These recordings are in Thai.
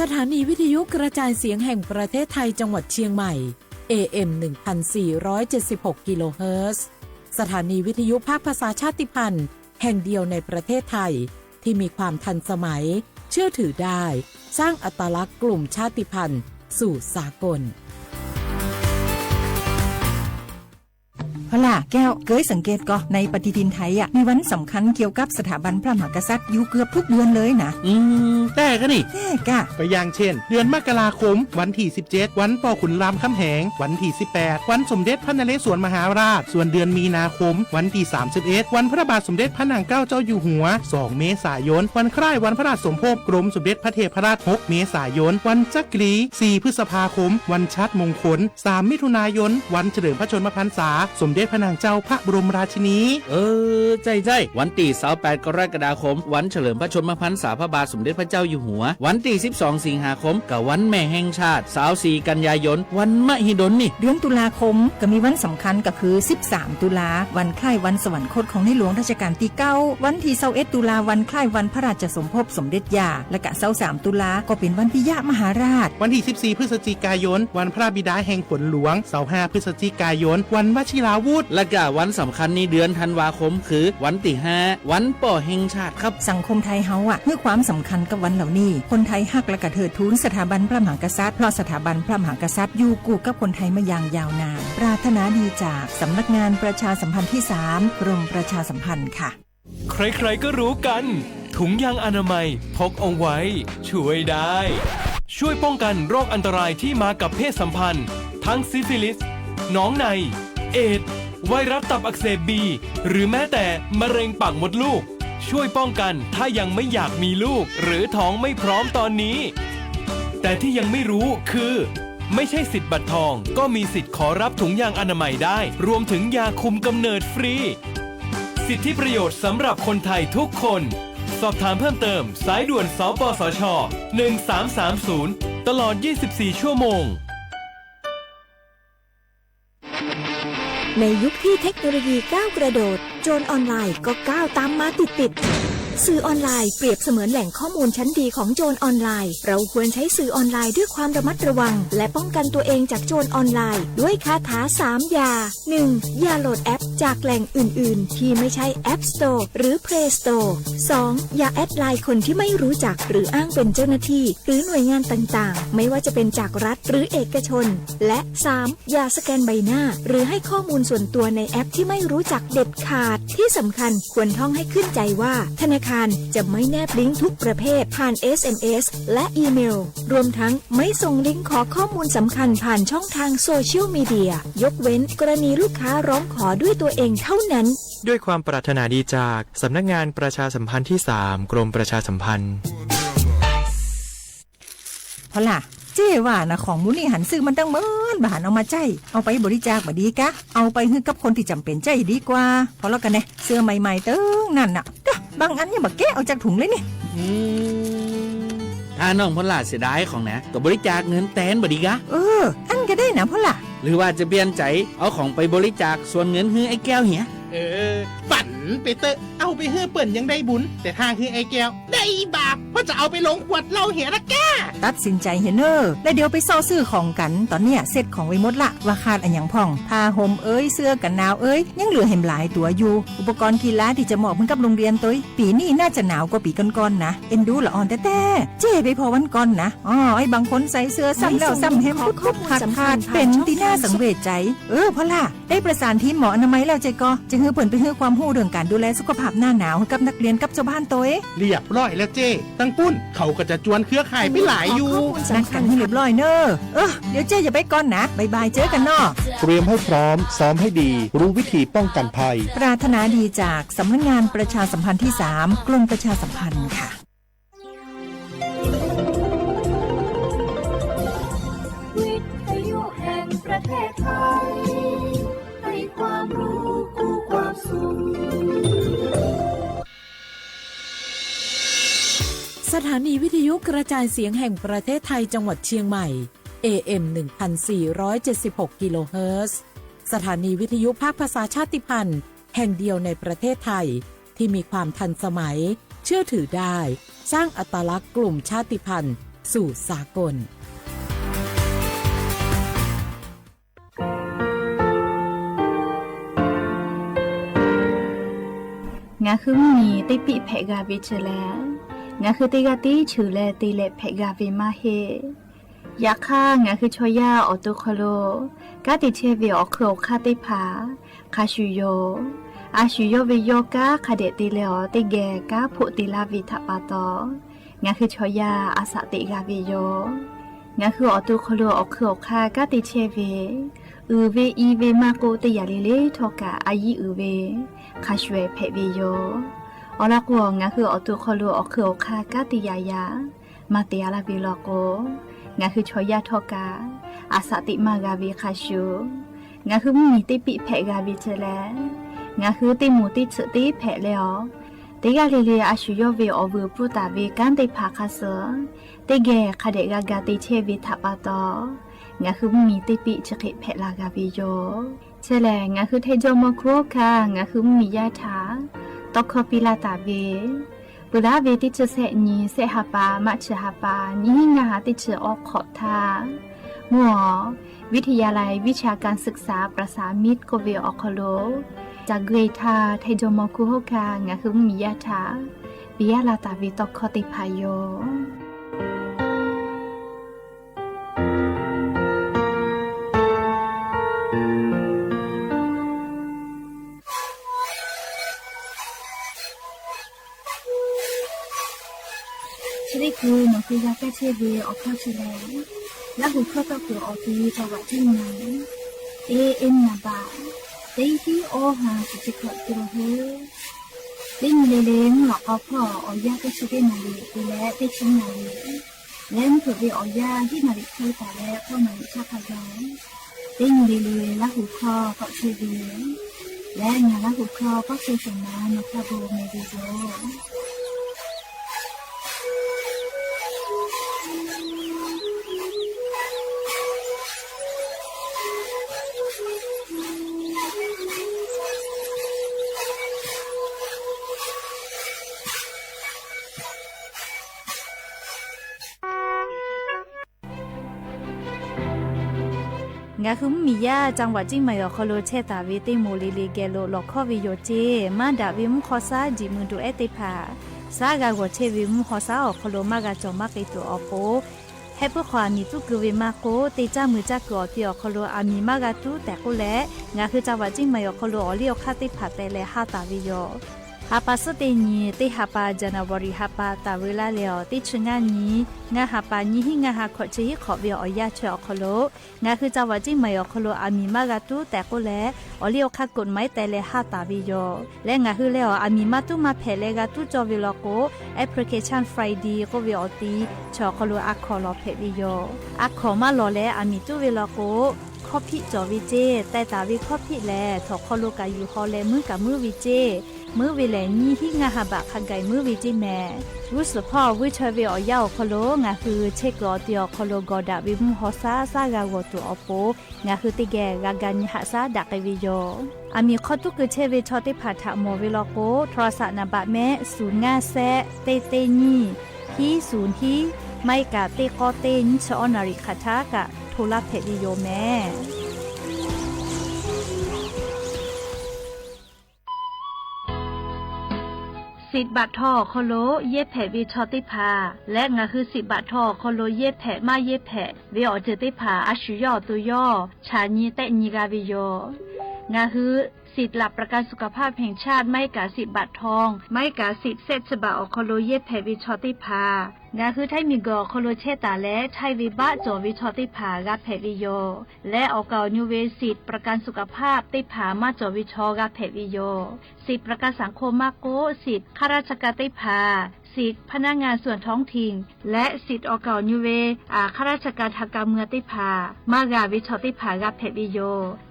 สถานีวิทยุกระจายเสียงแห่งประเทศไทยจังหวัดเชียงใหม่ AM 1476 กิโลเฮิรตซ์สถานีวิทยุภาคภาษาชาติพันธุ์แห่งเดียวในประเทศไทยที่มีความทันสมัยเชื่อถือได้สร้างอัตลักษณ์กลุ่มชาติพันธุ์สู่สากลพล่ะแก้วเคยสังเกตก็ในปฏิทินไทยมีวันสำคัญเกี่ยวกับสถาบันพระมหากษัตริย์อยู่เกือบทุกเดือนเลยนะแต่ก็นี่แต่กะก็อย่างเช่นเดือนมกราคมวันที่17วันป่อขุนรามคำแหงวันที่18วันสมเด็จพระนเรศวรมหาราชส่วนเดือนมีนาคมวันที่31วันพระบาทสมเด็จพระนางเกล้าเจ้าอยู่หัว2เมษายนวันคล้ายวันพระราชสมภพกรมสมเด็จพระเทพราช6เมษายนวันจักรี4พฤษภาคมวันชัดมงคล3มิถุนายนวันเฉลิมพระชนมพรรษาสมเด็จพระนางเจ้าพระบรมราชินีใจวันที่28กรกฎาคมวันเฉลิมพระชนมพรรษาพระบาทสมเด็จพระเจ้าอยู่หัววันที่12สิงหาคมกับวันแม่แห่งชาติ24กันยายนวันมหิดลนี่เดือนตุลาคมก็มีวันสำคัญก็คือ13ตุลาวันคล้ายวันสวรรคตของในหลวงรัชกาลที่9วันที่21ตุลาวันคล้ายวันพระราชสมภพสมเด็จย่าและก็23ตุลาก็เป็นวันปิยมหาราชวันที่14พฤศจิกายนวันพระบิดาแห่งฝนหลวง25พฤศจิกายนวันวชิราวุธและก็วันสำคัญในเดือนธันวาคมคือวันที่5วันป่อแห่งชาติครับสังคมไทยเฮาให้ความสำคัญกับวันเหล่านี้คนไทยฮักและก็เทิดทูนสถาบันพระมหากษัตริย์เพราะสถาบันพระมหากษัตริย์อยู่คู่กับคนไทยมาอย่างยาวนานปรารถนาดีจากสำนักงานประชาสัมพันธ์ที่3กรมประชาสัมพันธ์ค่ะใครๆก็รู้กันถุงยางอนามัยพกเอาไว้ช่วยได้ช่วยป้องกันโรคอันตรายที่มากับเพศสัมพันธ์ทั้งซิฟิลิสน้องในเอดส์ไวรัสตับอักเสบบีหรือแม้แต่มะเร็งปากมดลูกช่วยป้องกันถ้ายังไม่อยากมีลูกหรือท้องไม่พร้อมตอนนี้แต่ที่ยังไม่รู้คือไม่ใช่สิทธิ์บัตรทองก็มีสิทธิ์ขอรับถุงยางอนามัยได้รวมถึงยาคุมกำเนิดฟรีสิทธิประโยชน์สำหรับคนไทยทุกคนสอบถามเพิ่มเติมสายด่วนสปสช1330ตลอด24ชั่วโมงในยุคที่เทคโนโลยีก้าวกระโดดโจรออนไลน์ก็ก้าวตามมาติดสื่อออนไลน์เปรียบเสมือนแหล่งข้อมูลชั้นดีของโจรออนไลน์เราควรใช้สื่อออนไลน์ด้วยความระมัดระวังและป้องกันตัวเองจากโจรออนไลน์ด้วยคาถา3อย่า 1. อย่าโหลดแอปจากแหล่งอื่นๆที่ไม่ใช่ App Store หรือ Play Store 2. อย่าแอดไลน์คนที่ไม่รู้จักหรืออ้างเป็นเจ้าหน้าที่หรือหน่วยงานต่างๆไม่ว่าจะเป็นจากรัฐหรือเอกชนและ 3. อย่าสแกนใบหน้าหรือให้ข้อมูลส่วนตัวในแอปที่ไม่รู้จักเด็ดขาดที่สำคัญควรท่องให้ขึ้นใจว่าธนาคารจะไม่แนบลิงก์ทุกประเภทผ่าน SMS และอีเมลรวมทั้งไม่ส่งลิงก์ขอข้อมูลสำคัญผ่านช่องทางโซเชียลมีเดียยกเว้นกรณีลูกค้าร้องขอด้วยตัวเองเท่านั้นด้วยความปรารถนาดีจากสำนักงานประชาสัมพันธ์ที่3กรมประชาสัมพันธ์พอล่ะเจ้ว่านะของมูนี่หันซื้อมันตั้งเมินบาหันเอามาใจเอาไปบริจาคบ่ดีกะเอาไปให้กับคนที่จำเป็นใจดีกว่าพอแล้วกันเนี่ยเสื้อใหม่ๆเติ้งนั่นน่ะบางอันยังบ่แกะเอาจากถุงเลยนี่ถ้าน้องพลาเสียดายของนะก็บริจาคเงินแตนบ่ดีกะอันก็ได้นะพอล่ะหรือว่าจะเปลี่ยนใจเอาของไปบริจาคส่วนเงินให้ไอ้แก้วเหียฝันไปเตอะเอาไปเฮือเปิ่นยังได้บุญแต่ทางคือไอ้แก้วได้บาปเพราะจะเอาไปลงขวดเหล้าเหียละแกตัดสินใจเฮเนอร์แล้วเดี๋ยวไปซ่อซื้อของกันตอนเนี้ยเสร็จของไว้หมดละว่าขาดอันหยังพ่องผ้าห่มเสื้อกันหนาวยังเหลือเห็มหลายตัวอยู่อุปกรณ์กีฬาที่จะเหมาะเหมือนกับโรงเรียนตัวปีนี้น่าจะหนาวกว่าปีก่อนๆนะเอ็นดูละอ่อนแต่เจ้ไปพอวันก่อนนะไอ้บางคนใส่เสื้อซ้ำแล้วซ้ำเห็มปุ๊บขาดเป็นที่น่าสังเวชใจพอล่ะได้ประสานทีมหมออนามัยแล้วใจก็จะเฮือเปิ่นไปเฮือความรู้เรื่องการดูแลสุขภาพหน้าหนาวให้กับนักเรียนกับชาวบ้านตัวเรียบร้อยแล้วเจ้ตั้งปุ้นเขาก็จะจวนเครือข่ายไปหลายอยู่นัดกันให้เรียบร้อยเนอะเดี๋ยวเจ้อย่าไปก่อนนะบายเจอกันเนาะเตรียมให้พร้อมซ้อมให้ดีรู้วิธีป้องกันภัยปรารถนาดีจากสำนักงานประชาสัมพันธ์ที่3กรมประชาสัมพันธ์ค่ะวิทยุแห่งประเทศไทยให้ความรู้กู้ความสุขสถานีวิทยุกระจายเสียงแห่งประเทศไทยจังหวัดเชียงใหม่ AM 1476 กิโลเฮิรตซ์สถานีวิทยุภาคภาษาชาติพันธุ์แห่งเดียวในประเทศไทยที่มีความทันสมัยเชื่อถือได้สร้างอัตลักษณ์กลุ่มชาติพันธุ์ สู่สากลงาคือมีติปิเพกาวิชแลงาคือติกาติฉือแลติเลเพกาวิมาเฮยาค่างาคือชอยาออตุคโลกาติเชวิออคืออคาติผาคาชุโยอาชุโยวิโยกาคาเดติเลอติแกกาพุติลาวิทปาตองาคือชอยาอาสติกาวิโยงาคือออตุคโลออคืออคากาติเชวิเวอีเวมาโกติยาเลเลทอกาอายีเวคาชเวเพวิโยอลากวงาคืออตุคโลอคืออคากาติยายามาเตียลาบิลโกงาคือชอยาทอกาอาสติมากาวิคาชูงาคือมีติปิเพกาวิเจแลงาคือติมูติสติเพเลอติกาเลเลอาชุโยเวอวูปุตาเวกันติภาคาเสติเกคาเดกากาติเชวิทัปาตองาคือมีติปิจคิเพลากาวิโยเชแลงาคือเทโจโมโคคางาคือมียาถาตอกคอปิลาตาเวปุระเวติจะเสนีเสหปามัชหปานี้งาติจะออกขอทามัววิทยาลัยวิชาการศึกษาประสามิตรโกเวออคโลจากเกรทาเทโจโมโคโฮคางาคือมียาถาปิยาลาตาเวตอกคอติพายโยชริคูนกิยาแกเชเวออกข้าชแลและหุข้าตะกูออกทีจังหวัดที่ไหนเอ็นนาบาเต็งที่โอหาสิจิกะตัวเฮเล่นเล่นหลอกเอาพ่อเอายาแกชิเดนาลีกูและเตชินาลีเล่นถูกไปเอายาที่นาลีคือแต่และพ่อนาลีชาพายาเต็งเล่นและหุข้าก็เชเวและงานและหุข้าก็เชสนาในคาโบเมดิโซงาคุมมียาจังหวัดจิงไม่อคโลเชตาวิติโมลิลิเกโลลอกข้อวิโยเจมาดาวิมุขอซาจิมุดูเอติพาซากากวเชวิมุขอซาอคโลมากาจอมากไอตัวอโปให้พวกความมีตุกวิมาโกติจ้ามือจักกอที่อคโลอามีมากาตุแต่ก็และงาคือจังหวัดจิงไม่อคโลอเลียวคาติพาแต่และฮาตาวิโยฮาปาสเตนีติฮาปาจานาวริฮาปาตาเวลาเลอติชงานีงาฮาปานีหิงาฮาขอเชฮิขอเวียอยาเชอคโลงาคือจังหวัดจิงไม่อคโลอามีมากาตุแต่ก็และอเลียวคากฎหมายแต่และฮาตาวิโยและงาคือเลออามีมาตุมาเพเลกาตุจอวิโลโกแอปพลิเคชัน Friday ก็เวียอตีชอคโลอักขอลอเพวิโยอักขอมาลอและอามีตุวิโลโกข้อพิจอวิเจแต่ตาวิข้อพิแลถอคโลกาอยู่ฮอแลมือกับมือวิเจมือวิเลนี่ที่งาฮาบะคังไกมือวิจิแม่รู้สึกพ่อวิชเวอยาวคโลงาคือเช็กรอเตียคโลกอดาวิมุฮอซาซากาวตัวอโปงาคือติแกกากันหาซาดักวิโยอามีข้อตุกเชเวชอติผาถะโมวิโลโกโทรศัพท์นบะแม่ศูนย์งาแซเตเตนี่ที่ศูนย์ที่ไม่กะเตกอเตนชอนาริคาทากะโทรเพวิโยแม่สิบบาททอคโลเย็บแผ่วิชอติพาและงาคือสิบบาททอคโลเย็บแผ่มาเย็บแผ่วิออเจติพาอาชุยอตุยอชานีเตนีกาวิโยงาคือสิทธิ์หลับประกันสุขภาพแห่งชาติไม่กาสิบบาททองไม่กาสิทธิ์เซตฉบับอคโลเย็บแผ่วิชอติพางาคือไทมีกอคโลเชตาและไทวิบะจอวิชอติพากาแผ่วิโยและออกานิเวสิทธิ์ประกันสุขภาพติพามาจอวิชอกาแผ่วิโยสิทธิ์ประกันสังคมมาโกสิทธิ์ข้าราชการติพาสิทธิ์พนักงานส่วนท้องถิ่นและสิทธิ์ออกานิเวข้าราชการทางการเมืองติพามากาวิชอติพากาแผ่วิโย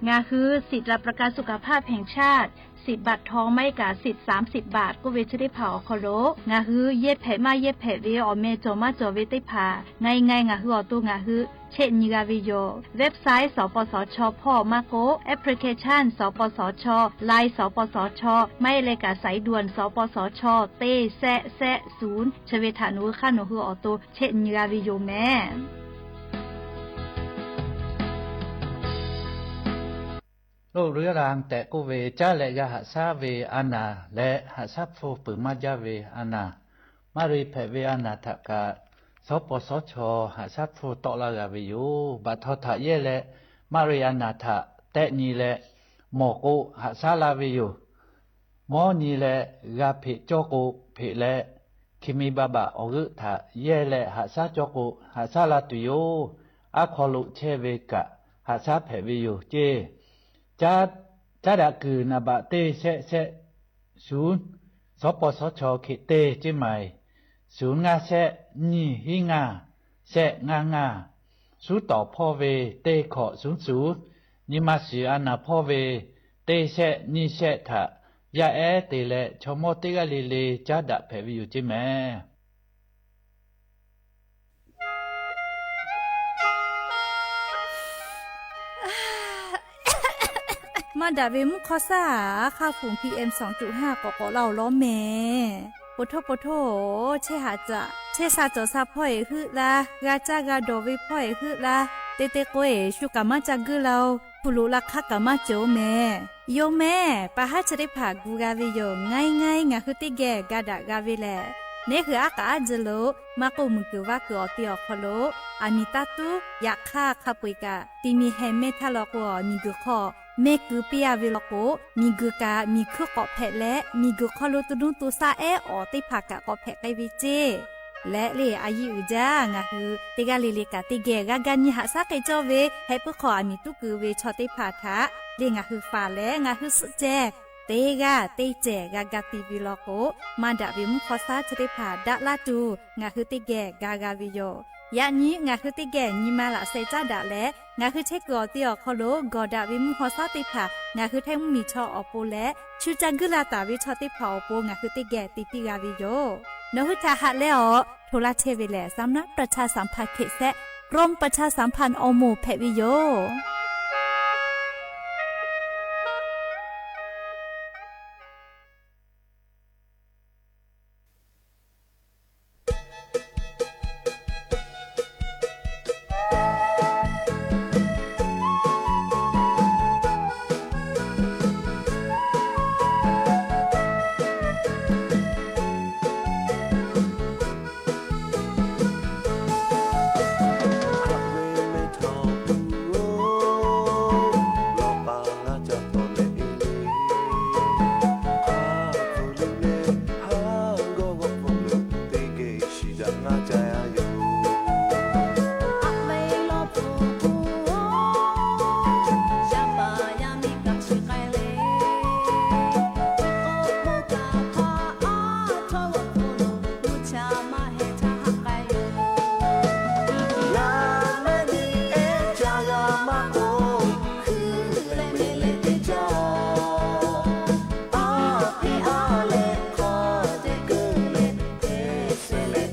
งาคือสิทธิ์รับประกันสุขภาพแห่งชาติ 10 บาททองไม่กะสิทธิ์30 บาทก็เวชได้เผาคอโลงาฮือเย็ดแผมาเย็ดแผเวออเมจอมาจอเวได้ผาไงงาฮืออตัวงาฮือเช่นนิกาวิโยเว็บไซต์สปสชพ่อมาโกแอปพลิเคชันสปสชไลน์สปสชไม่เลยกะสายด่วนสปสชเต้แซะ0ชเวทานุค่าหนูฮืออตัวเช่นนิกาวิโยแม่โลกเรื้อรางแต่กูเวจ้าและยาหาซาเวอานาและหาซาโฟปืมาจาเวอานามารีแผเวอานาทกาสปสชหาซาโฟตอลากาเวยูบัททะเยและมารีอานาทะแต่นีและหมอกุหาซาลาเวยูหมอนีและกาเพโจกุเพและคิมิบาบะอกุทะเยและหาซาโจกุหาซาลาตุโยอาคอลุเชเวกะหาซาแผเวยูเจจ้าดะคือนาบะเตเซศูนย์สปสชเขเตเจใหม่ศูนย์งาเซนี่หิงาเซงาสูต่อพ่อเวเตขอ00นิมาสีอานาพ่อเวเตเซนี่เซทะยาเอเตเลชมอเตกะเลจ้าดะแผวิอยู่เจแม่มาดาเวมุคอซ่าค่าฝุ่น PM 2.5 กเราล้อแม่ปโทเชหาจะเชซาจอซาพ่อยฮึละกาจากาโดวิพ่อยฮึละเตโกเอชุกามาจากึเราปุลุลักขกามาโจแม่โยแม่ปะหาจะได้ผ่ากูกาวิโยง่ายงาฮึติแกกาดากาวิแลเนี่ยคืออากาศจะโลมากูมึงคือว่ากูอติอคโลอามิตาตุอยากฆ่าขับปุยกะตีมีแฮมเมทาลอกวมีกุขอเมกือเปียวิลโกมีกุกามีคือเกาะแพะและมีกุคอโลตุนุตุซาเออติภากะเกาะแพะไกวิเจและเลอายุจางะคือติกาเลกะติเกกะกันยิหาซาไกจอเวให้ปุขออามิตุกือเวชอติภาทะเลงะคือฟาและงะคือสุแจเตกะเตเจกะกะติวิลโกมาดะวิมุขอซาจะได้ผ่าดะลาตูงะคือติเกกะกะวิโยยะนี้งาคือติแก่ညီမလာစေကြတာလဲငါคือเทกอติอขอโลกอดาวิมุขอซาติผางาคือเทมมีชออโปและชูจังกึลาตาวิชอติผาอโปงาคือติแก่ติปิกาวิโยนหุทาหะและอโทละเทวิแลสำนักประชาสัมพันธ์เขตแซะกรมประชาสัมพันธ์อโมแพวิโยSele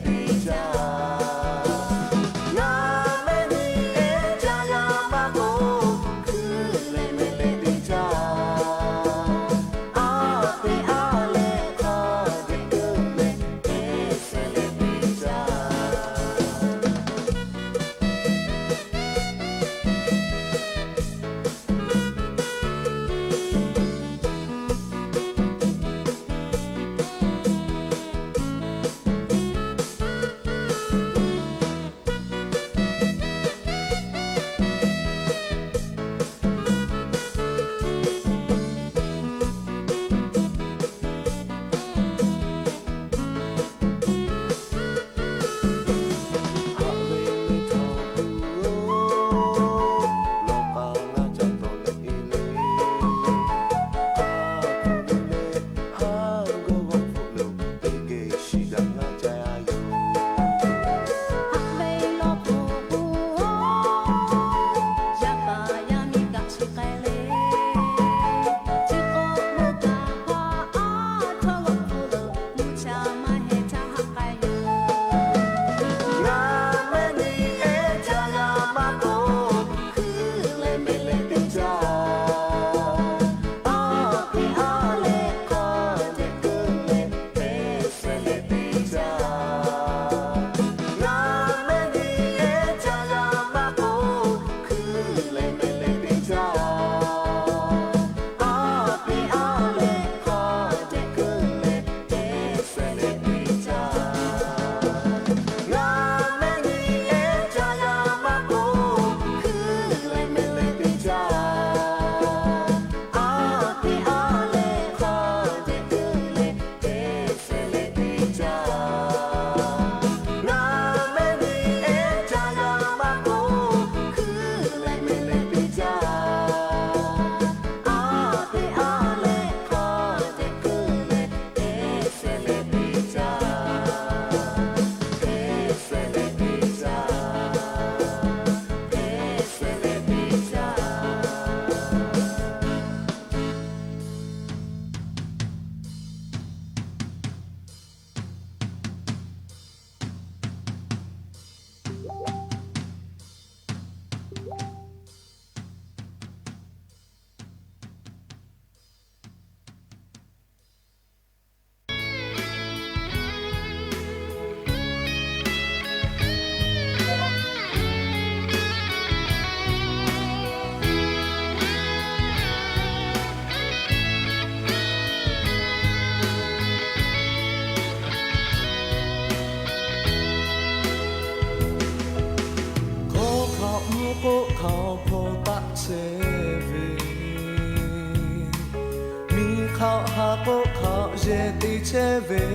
ha ko kha je ti che ve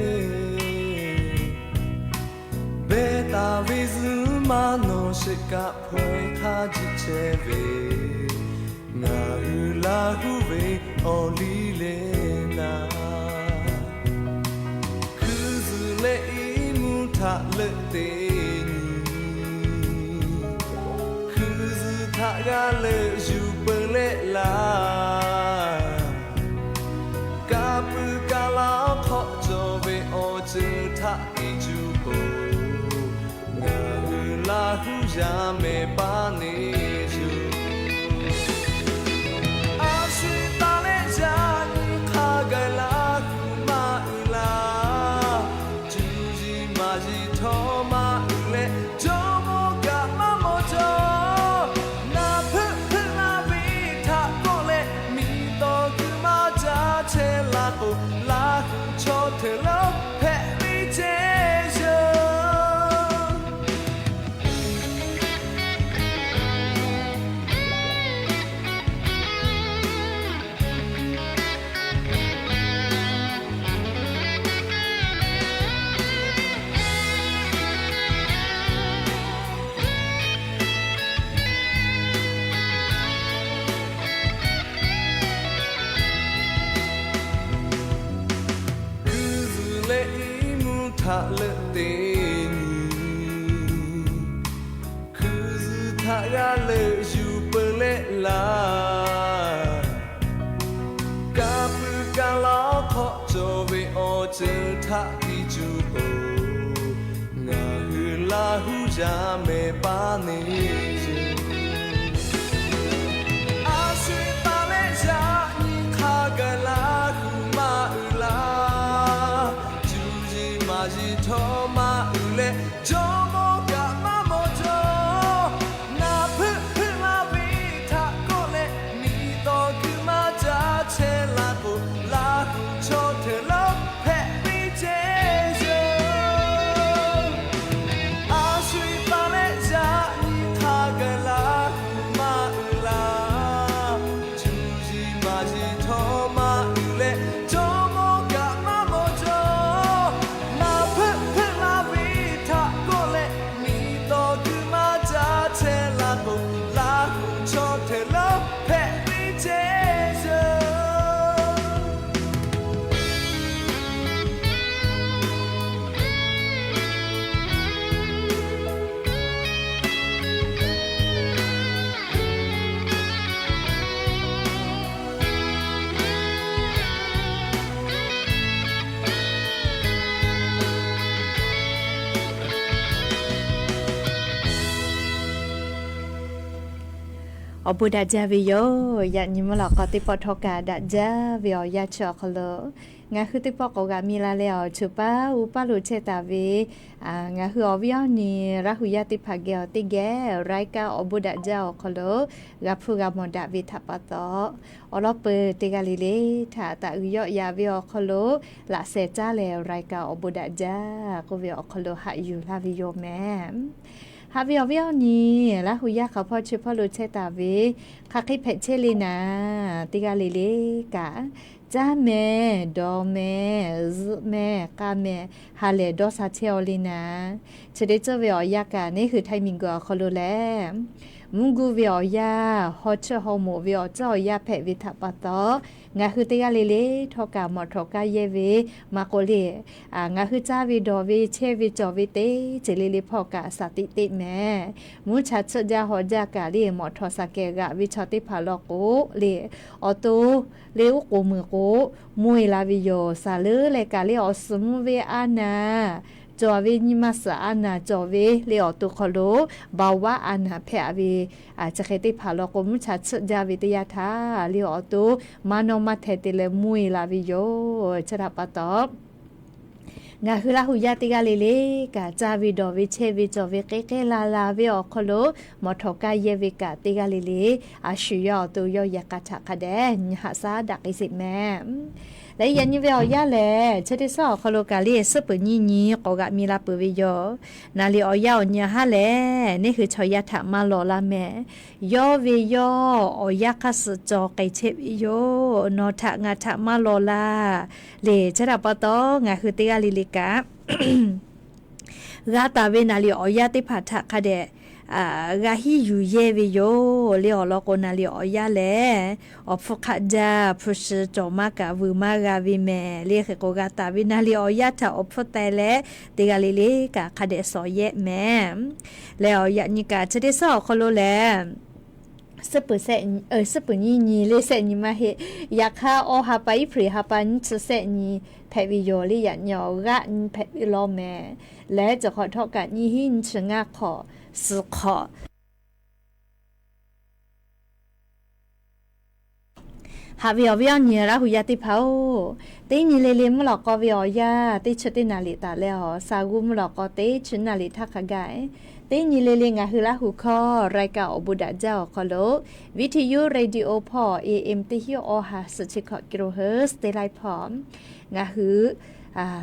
Beta vizu ma no shika phoi kha ji che ve Na u la hu ve oli le na Kuzu le I mu tha le te ni Kuzu tha ga le ju pe le la Ka pu ka la kho jo ve o ju tha I ju ko La hu ya me pa ne ju A shui ta le ja ni kha ga la hu ma la Ju ji ma ji tho ma le jo mo ga ma mo jo Na phu phu la vi tha ko le mi to ku ma ja che la ko la hu cho the lo phe vi che jo Tha le te ni Kuzu tha ga le ju pe le la Ka pu ka la kho jo ve o che tha ki ju ho Na hu la hu ja me pa ne ju A shui ta le ja ni kha ga la hu ma la Ma ji tho ma le jo mo ga ma mo jo Na phu phu la vi tha ko le mi to ku ma ja che la ko la hu cho the lo phe vi che jo A shui pa le ja ni kha ga la ma la Ju ji ma ji tho ma le jo mo ga ma mo joอบุดาจาวิโยยานิมลอกติปทกาดาจาวิโอยาชอคโลงาคือติปกกามีลาเลอชุปาอุปาลุเชตาวีงาคืออวิโอนีราหุยาติภาเกอติแกไรกาอบุดาจาคโลกาพูกามดาวิทัปตออลอเปติกาลิเลถาตะอุยอยาวิโอคโลละเซจาเลไรกาอบุดาจากวิโอคโลหะอยู่ลาวิโยแมฮาวิอวิอนี่ละหุยาเขาพอชื่อพ่อรู้เชตาวิคักให้เพชเชลีนาติกาลิเลกะจ้าแม่ดอแม่แม่กาแม่ฮาเลดอซาเชอลีนาเชเดเจวิอยากะนี่คือไทมิงกัวคอโลแลมุงกูวิอยาฮอชฮอโมวิอเจ้ายาเพวิทัปตองาคือติกาลิเลทอกาหมอทอกาเยเวมาโกเลงาคือจ้าวิดอวิเชวิจอวิเตเจลิลิพอกาสติติแม่มุชัดชจาหอจากาลิหมอทอสเกกะวิชติภาลโกเลออโตเลวโกมือโกมวยลาวิโยซาเลเลกาลิออสมุเวอานาจอวินิมาสอานาจอวิเลอตุคโลบาวะอานาเพอวิจะเคติภาลโกมุชัดชจาวิทยาธาเลอตุมานอมาเทติเลมวยลาวิโยชราปตอบงาคือลาหุยาติกาลิเลกาจาวิดอวิเชวิจอวิเกเกลาลาวิออคโลมอทอกาเยวิกาติกาลิเลอาชิยอตุยอยากาชะคะแดนหาซาดักอิสิแมและ และยันนี่เวลยาแลเชติซอคโลกาลีสปุญีญีก็กะมีลาปุวิโยนาลีออยาญาฮาแลนี่คือชอยาถามาลอลาแม่ยอเวยออยาคัสจอไกเชวิโยนอทะงาถามาลอลาเลชะดาปตองาคือติกาลิลิกากาตาเวนาลีออยาติผัดทะคะเดกาฮิยูเยวิโยเลอลอกนาลีออยาแลอฟคาจาพุชจอมากะวืมากาวิเมเลขโกกาตาเวนาลีออยาทะอฟแต่แลติกาลิลิกะคะเดซอเยแมแล้วยะนิกาจะได้ซอคโลแลสปุเซสปุญีญีเลเซญิมาเฮยาคาอหาไปพริหาปันชเซญีแพวิโยลิยะญอกะแพวิโลแมและจะขอทอกะญีหินชะงะขอสุขอหาวิอวิอนีระหุยาติเผาตีนีเลเลมหลอกกอวิอยาติชตินาลิตาแล้วสากุมหลอกกอติชนาลิทักขะกายตีนีเลเลงะฮือละหุคอรายกาอบุดาเจ้าคอโลวิทยุเรดิโอพอ AM ติฮิโอฮาสุชิคกิโลเฮิร์ตเตไลพร้อมงะฮือ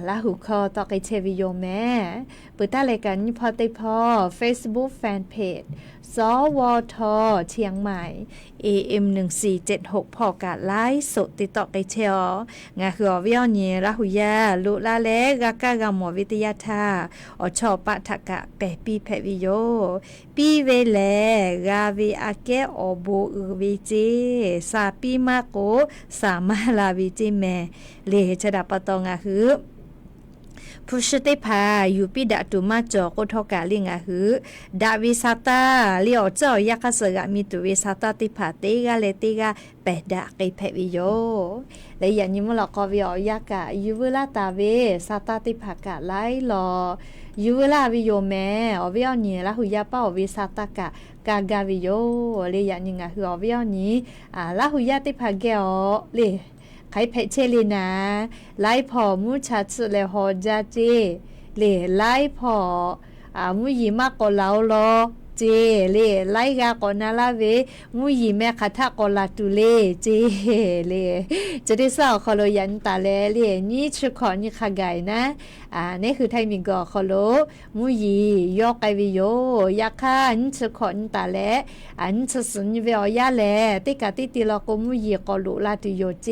ละหุคอตอไกเชวิโยแม่เปิดตารายการพอติพอ Facebook Fanpage สวทเชียงใหม่ AM 1476พอกาไลฟ์สดติดต่อไกเชองาคือวิอเนละหุยาลุลาเลกากากามวิทยาธาอชอปะทะกะเปปีแพวิโยปีเวเลกาวิอาเกอโบอุวิจิสาปีมาโกสามาลาวิจิเมเลชดาปตองาคือผู้ชติพาอยู่ปีดาตุมาจอโกทอกาลิงาหือดาวิสาตาเลียวเจ้ายักษ์สกะมีตุวิสาตาติพาเตกาเลติกาเปดาไกเพวิโยและอย่างนี้มลอกอวิอยักะยูเวลาตาเวสาตาติพากะไลลอยูเวลาวิโยแม่อวิอนีละหุยาป้าอวิสาตากะกากาวิโยเลยอย่างนี้งาหืออวิอนีละหุยาติพาเกอเลใครเพเชลีนะไล่พอมูชัดสุเลหอจาเจเลไล่พอมูยีมากกว่าเราลอเจเลไล่กากอนาลาเวมูยีแม่คาทากอลาตุเลเจเลจะได้สาวคอโลยันตาเลเลนี่ชุขอนี่ขากายนะนี่คือไทยมิกอคอโลมูยียอกไกวิโยยาคาอันชุขอนตาเลอันชุสุนเวียยาเลติกาติติลอกมูยีกอลุลาตุโยเจ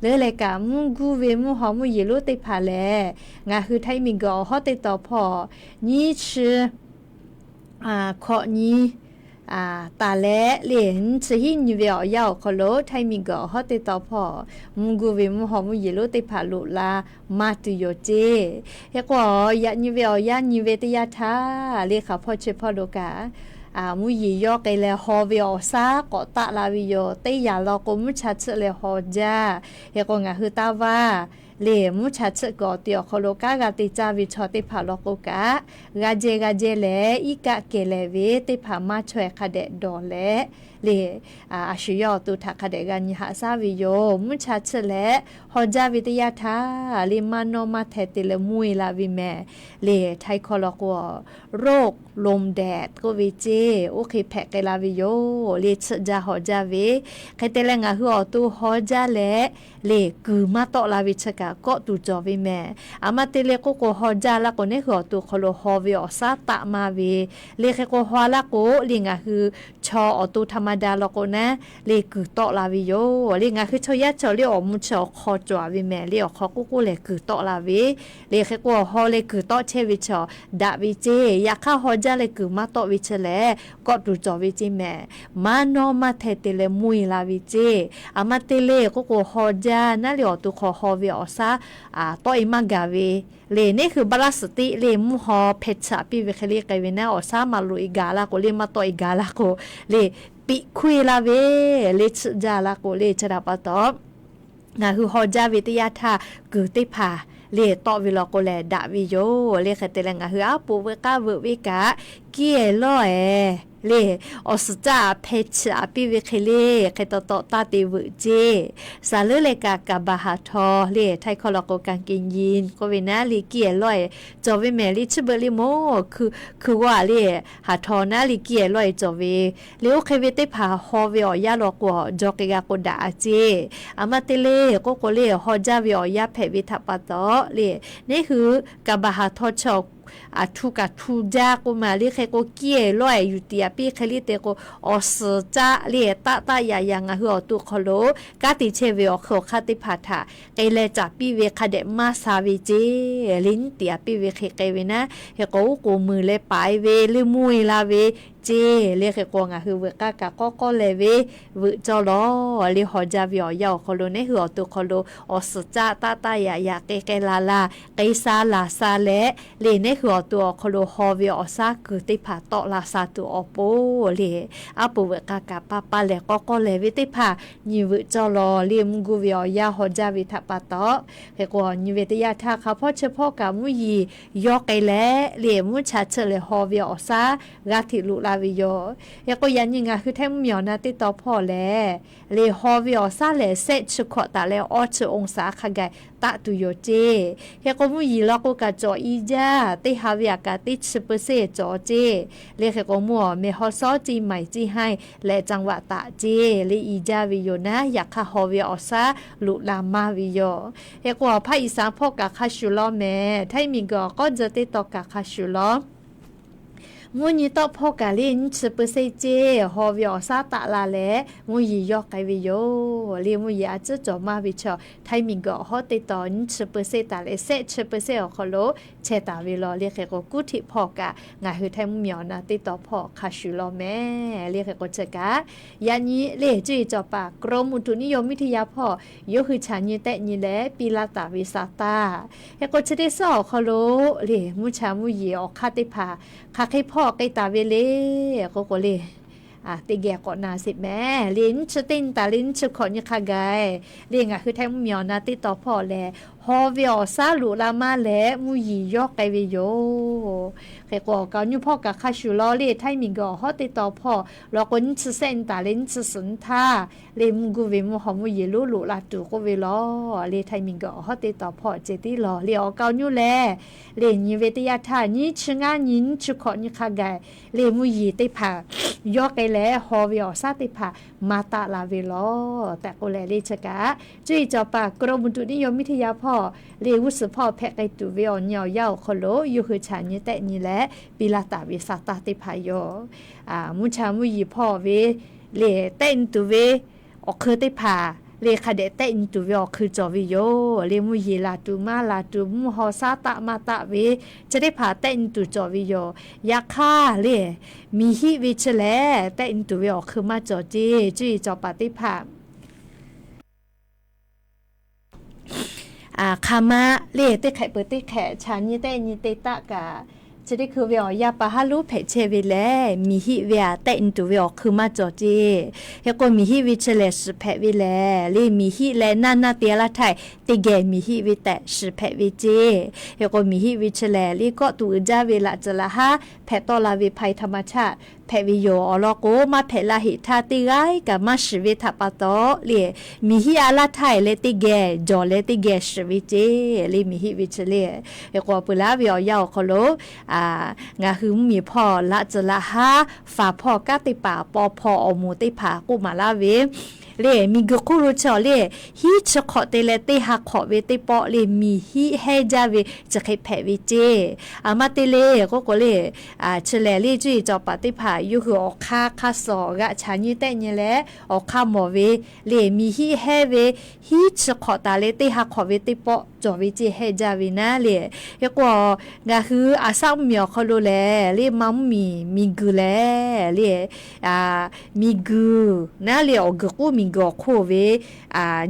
เลกามูกูเวมูหอมูยีลุติพาเลงาคือไทยมิกอฮอติต่อพอนี่ชื่อขอนี้ตาและเหรียญสหินเวียวยาวขอโลไทยมีก่อฮอติต่อพอมุงกูเวมุหอมุยิโลติผาลุลามาตุโยเจเฮกว่ายันเวียวยานิเวตยาธาเลขาพ่อเชพ่อโลกามุยียอไกเลฮอเวียซาเกาะตะลาวิโยเตยาลอกมุชัดเชเลฮอจาเฮกว่างาฮือตาว่าเลมุชัดเชกอติอคโลกากาติจาวิชอติผาลอกกากาเจเลอีกะเกเลเวติผามาช่วยคาเดดอเลเลอาชิยอตุทักคาเดกันยหาซาวิโยมุชัดเชเลฮอจาวิทยาธาเลมานอมาเทติเลมุยลาวิเมเลไทคอลอกวโรคลมแดดก็วิเจโอเคแพกไกลาวิโยเลชจาฮอจาเวใครเตเลงาฮืออตุฮอจาเลเลกือมาตอลาวิชกาก็ตูจอวิเมอามาเตเลโกโกฮอจาละโกเนฮืออตุคโลฮอวิอซาตะมาเวเลเคโกฮอละโกลิงาฮือชออตุธรรมดาละโกนะเลกือตอลาวิโยลิงาฮือชอยะชอเลอมุชอคอจอวิเมเลอคอกุกุเลกือตอลาเวเลเคโกฮอเลกือตอเชวิชอดาวิเจยาคาฮอจาเลกือมาตอวิเชเลก็ตูจอวิจิเมมานอมาเทเตเลมุยลาวิเจอามาเตเลโกโกฮอจานะเลอตุคอฮอวิอซาตออิมากาเวเลนี่คือบาลสติเลมุฮอเพชะปีเวคเลกเวนะอซามาลุอิกาลาโกเลมาตออิกาลาโกเลปิคุยลาเวเลชจาลาโกเลชราปะตองาคือฮอจาวิทยาธากือติพาเลตอวิลโกเลดาวิโยเลคเตเลงาฮือปูเวกาเววิกา เกี่ยร้อยเลอสจ้าเพชอาปิวิเคเลเคตโตตาติวเจสาเลเลกากาบาฮาทอเลไทคอลโกกังกินยินก็เวนะลีเกี่ยร้อยจอเวเมลิชเบลิโมคือว่าเลหาทอนะลีเกี่ยร้อยจอเวเลโอเคเวเตพาฮอเวอยาลอกวจอกกาโกดาเจอามาเตเลก็เลฮอจาเวอยาเพวิทัปปะตอเลนี่คือกาบาฮาทอชอทุกทุจากูมาเรียกก็เกี่ยร้อยอยู่เตียปีเคลิเตก็อสจ้าเรียตายายังหัวตุคโลกาติเชเวอขคาติพาทาไกเลจับปีเวคเดมาซาวิเจลินเตียปีเวเคเกเวนะเฮก็กูมือเลปายเวลืมุยลาเวเจเรียกกงคือเวกากาก็เลเววจอลอเรียหอจาวิอยาคโลในหัวตุคโลอสจ้าตายายาเกลาลาไกซาลาซาเลเลในหัวตัวคโลฮอวิอซาคือติพาตอลาซาตัวอโปเลอาปูเวกากาปาปาเลก็เลวิติพาญิวจอลอเลียมกูวิอยาหอจาวิทัปตอเฮกวญิเวตยาทาคาพ่อเฉพาะกามุยียอไกแลเลมุชาเชเลฮอวิอซากาติลุลาวิโยเฮก็ยันยิงาคือแท้มเหมียวนาติตอพ่อแลเลฮอวิอซาเลเซชขอตาเลออชองศาขกายตะตุโยเจเฮก็มุยีลอกกาจออีจาติฮาวิกาติ10%จอเจเลขก็มัวเมฮอซอจีใหม่จีให้และจังหวะตะเจเลอีจาวิโยนะอยากคาฮอวิออซาลุลามาวิโยเฮก็ภาคอีสานพ่อกะคาชุลอแม่ไทมิก็จะติตอกะคาชุลอมูนีตอพอกาลิน10%เจฮอวิอซาตะลาเลมูยียอกไกวิโยเลีมูยีอาจจะจอมาวิชอไทมิงก็ฮอติตอน10%ตาเลเซ10%อคโลเชตาวิโลเรียกก็กุทิพอกะงาคือไทมเหมียวนะติตอพอคาชุโลแม่เรียกก็เจกะยานี้เลจุยจอปากรมอุตุนิยมวิทยาพอยคือชาญิเตญิแลปิลาตาวิซาตาเฮก็จะได้สอคโลเลมูชามูยีออกคาติพาคาให้พ่อไกตาเวเลก็เลติแกก่อนนาสิแม่ลิ้นชตินตาลิ้นชขอนยคาไกเรียงคือแท้เหมียวนาติต่อพ่อแลฮอวิอซาลุลามาแลมูยียอกไกเวโยแค่ก็กาญูพ่อกะคาชุลอเลไทมิงก็ฮอติต่อพ่อลอกนชเซนตาลิ้นชสุนทาเลมกูเวมฮอมูยีลุลาตุก็เวลอเลไทมิงก็ฮอติต่อพ่อเจติลอเลอากาญูแลเลญิเวตยาทาญิชงาญินชขอนยคาไกเลมูยีติพายอกไกแลฮอวิอซาติพามาตาลาเวลอแต่ก็แลเลชกะจุยจอปากรมอุตุนิยมวิทยาพ่อเลวุสพ่อแพะไกตุเวอเหนียวยาวคโลอยู่คือฉันนี่แต่นี่แหละปิลาตาวิสาตาติพายอมุชามุยีพ่อเวเลเต้นตุเวออกคือติพาเลคาเดเตอินตุเวอคือจอวิโยเลมุยีลาตุมาลาตุมุฮอซาตะมาตะเวจะได้พาเตอินตุจอวิโยยาคาเลมีฮิวิชแลเตอินตุเวอคือมาจอจีจุยจอปาติพาคามาเลเตไข่เปิดเตแขชานี่เตนี่เตตะกะจะได้คือเวียปะฮาลูเพเชวิเลมีฮิเวียเตอินตุเวียคือมาจอจีเฮก็มีฮิวิเชเลสเพวิเลลีมีฮิเลนาเตียละไทยติเกมีฮิวิเตสเพวิจีเฮก็มีฮิวิเชเลลีก็ตูจาเวลาจะละฮะเพตอลาวิภัยธรรมชาติเพวิโยอลโกมาเพลาหิทาติไกกับมาชวิทัปโตเลมีฮิอาละไทยเลติเกจอเลติเกชวิจีลีมีฮิวิเชเลเฮก็ปุลาวิอยาวคโลงาคือมีพ่อละจะละฮะฝาพ่อกะติป่าปอพออมูติผากุมาลาเวเลมีกคุรุชอเลฮิชขอเตเลติฮักขอเวติปอเลมีฮิเฮจาเวจะให้แผวิเจอามาเตเลก็เลเฉลเลจุยจอปฏิภาอยู่คือออกค่าสอกะฉันยี่แต่เนี่ยแหละออกค่าหมอเวเลมีฮิเฮเวฮิชขอตาเลติฮักขอเวติปอจอวิเจเฮจาเวนะเลยกว่างาคืออาซาเมียวเขาโลเลเลมัมมีกุเลเลมีกุนะเลออกกูมีก็โคเว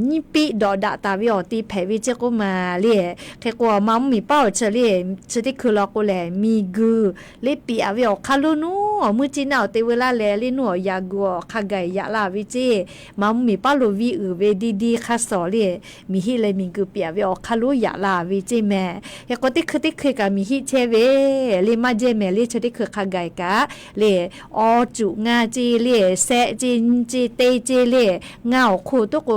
นี่ปีดอดาตาวิอตีเพวิเจก็มาเล่แค่กว่ามัมมีเป้าเฉลี่ยจะได้คือเราก็แหละมีกูเล่ปีอาวิอคาลุนู มือจีนเอาเตเวลาแลลิหนัวยากัวคาไกยะลาวิเจมัมมีปาโลวีอือเวดีคาสอเลมีฮิเลมิงกุเปียเวอคาลุยะลาวิเจแม่ยากติคือติคือกะมีฮิเชเวเลมาเจแม่เลชติคือคาไกกะเลออจุงาจีเลแซจินจีเตจีเลเงาคูตุโก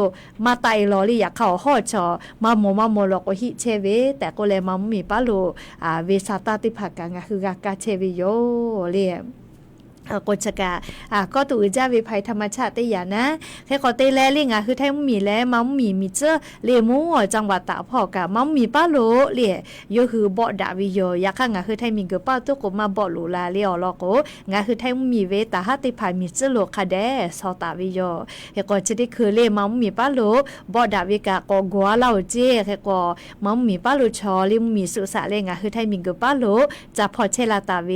มาไตลอลีอยากเข้าฮอดชอมาโมลอกฮิเชเวแต่ก็เลยมัมมีปาโลเวซาตาติภากะคือกากาเชวิโยเลียกฎชกาก็ตูจ้าวิภัยธรรมชาติได้ยานะแค่ก็เตแลลิงคือไทยมีแล้วมัมมีเจอเลมูจังหวัดตากพอกะมัมมีป้าโลเลียโยคือบ่ดาวิโยอยากงาคือไทยมีกป้าตุกมาบ่ลูลาเลียวลอกงาคือไทยมีเวตาหติภายมีเจอโลคาเดสอตาวิโยแค่ก็จะได้คือเลมัมมีป้าโลบ่ดาวิกะก็กัวเล่าเจแค่ก็มัมมีป้าโลชอลิมมีสุสะเลงคือไทยมีกป้าโลจะพอเชลาตาเว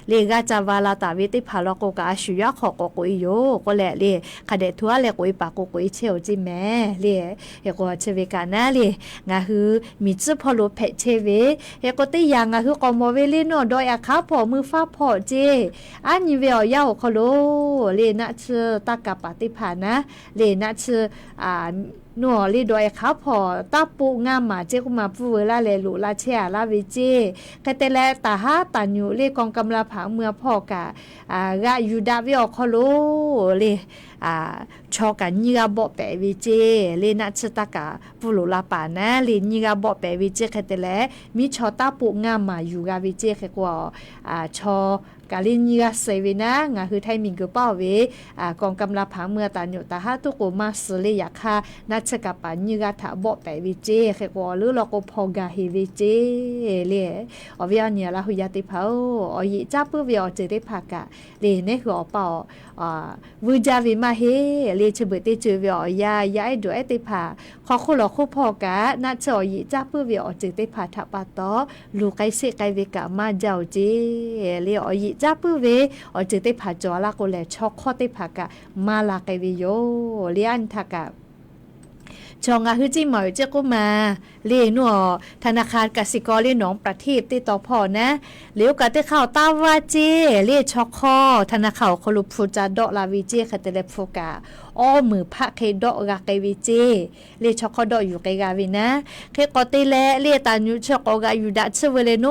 เลกาจาวาลาตาเวติภาลก็กะชุยะขอก็กุยโยก็แหละเลยคาเดทัวแหละกุยปากกุยเชียวจิแม่เลยเฮก็เชเวกานะเลยงาคือมีจื้อพอโลเพเชเวเฮก็ติยางงาคือก็มอเวลิโนดอยอาคาพอมือฟ้าพอเจอันนี้เวอยาวคอโลเลยนะเชตากะปฏิภาณนะเลยนะเชนัวลีดอยขาพอตาปูงามมาเจกุมาปูเวลาเลลุลาเชียลาวิเจกะเตแลตาหาตาญูเลกองกำลาผาเมื่อพ่อกะกะยูดาวิอคอโลเลชอกันยีกะบ่แปวิเจเลนะชะตากะปูโลลาปานะเลยีกะบ่แปวิเจกะเตแลมีชอตาปูงามมาอยู่กะวิเจแค่กว่าชอกาลินีกะเซเวนะงาคือไทยมิงกะป้าเวกองกำลาผาเมื่อตาญูตาหาตุโกมาสเลยะคานัชกะปาญิกะถาบ่ไปวิเจแค่กว่าหรือเราก็พอกะเฮวิเจเลอวิญญาณละหุยติภาอยิจับเวอเจได้ภากะเลในหัวเป่าวูจาวิมาเฮเลชเบติจือเวอยายายด้วยติภาขอคุลอคุพอกะนัชอยิจับเวอเจได้ภาทับปะตอลูไกเสไกเวกะมาเจ้าเจเลอยิจับเวอเจได้ภาจอละก็แลชอกข้อติภากะมาลาไกเวโยเลียนทากะชองาฮือจิหมอยเจ้าก็มาเลียนัวธนาคารกสิกรเลียหนองประทีปติดต่อพ่อนะเลี้ยวกะเตข่าวตาวาเจเลียช็อกคอธนาคารคลุพูจาดอลาวิเจคาเตเลโฟกาอ้อมือพระเคดอกกาไกวิเจเลียช็อกคอดออยู่ไกกาวินะเคกอติแลเลียตานุช็อกกาอยู่ดัชเวเลโน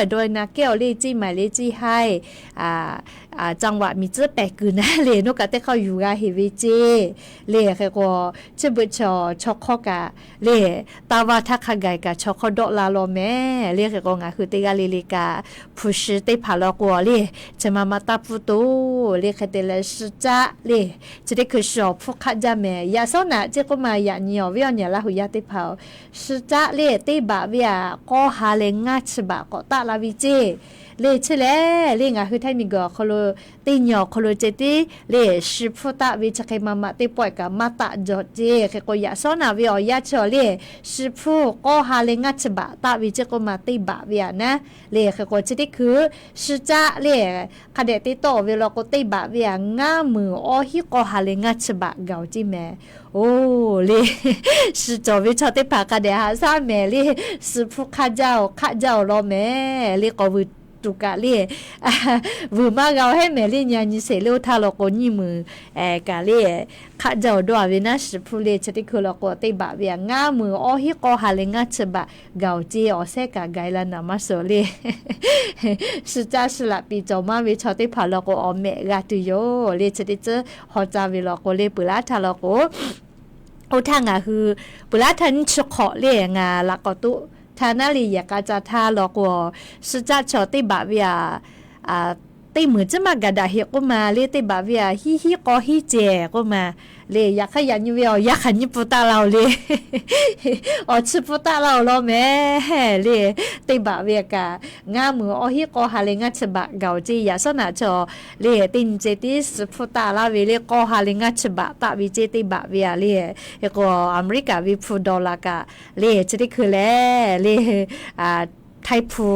โดยนาเกลเลียจิหมายเลียจิให้จังหวะมีเจอแปลกนะเลียนกะเตเข้าอยู่กาเฮวิเจเลียเคก็เชบุชอช็อกคอกะเลียตาวาทักขไกกะช็อกคอดอลาโลแม่เลียเคก็งาคือเตกาลิลิกาผู้ชิเตพาลอกวเลียจะมาตาปุโตเลียคเตเลสจะเลียจะได้คือชอบพวกขจาแม่ยาซ้อนะเจก็มาอย่าเหนียวเวียเนี่ยละหุยาติเผาสจะเลียติบะเวียก็หาเลงาชบะก็ตาลาวิเจเลชเลเลงาคือไทยมีก็คโลติญอคโลเจติเลชิพุตะวิจเคมาติป่อยกะมาตะจอเจเคก็ยาซ้อนะเวียยาชอเลชิพุก็หาเลงาชบะตะวิจก็มาติบะเวียนะเลเคก็จะได้คือสจะเลคเดติโตเวลาก็ติบะเวียงามืออฮิก็หาเลงาชบะเกาจิแม่โอ้เลย是做为朝的爬个的哈啥咩哩是ผู้ข้าเจ้ารอแม่哩ก็วิตุกะลี่วูมาเราให้แม่ลี่ญาณิเสเลวทาลก็นี่มือกะลี่ข้าเจ้าด้วยเวนะสิผู้เลชติคือลก็ติบะเวียงามืออฮิก็หาเลงาฉบะเกาจีอเซกะไกลานามาโซเลสุจาสละปีจอมาเวชอติพาลก็อเมกาตุโยเลชติเจฮอจาเวลก็เลปุลาทาลก็โอทางะคือปุระทันชขอเลงาละก็ตุทานาลียากาจาทาลอกวสุจาชอติบะเวียติมือจะมากะดาเฮก็มาเลติบะเวียฮิก็ฮิเจก็มาเลยอยากขยันอยู่เวียอยากขันญี่ปุ่นตาเราเลยอ๋อชิปุ่นตาเราล้อแม่เลยติบะเวียกะงามืออ๋อฮิก็หาเลงาฉบะเกาจีอยากสนาจอเลยตินเจติสปุ่นตาเราเวเลก็หาเลงาฉบะตะวิเจติบะเวียเลยก็อเมริกาวิพูดอลลากะเลยจะได้คือเลยไทยพู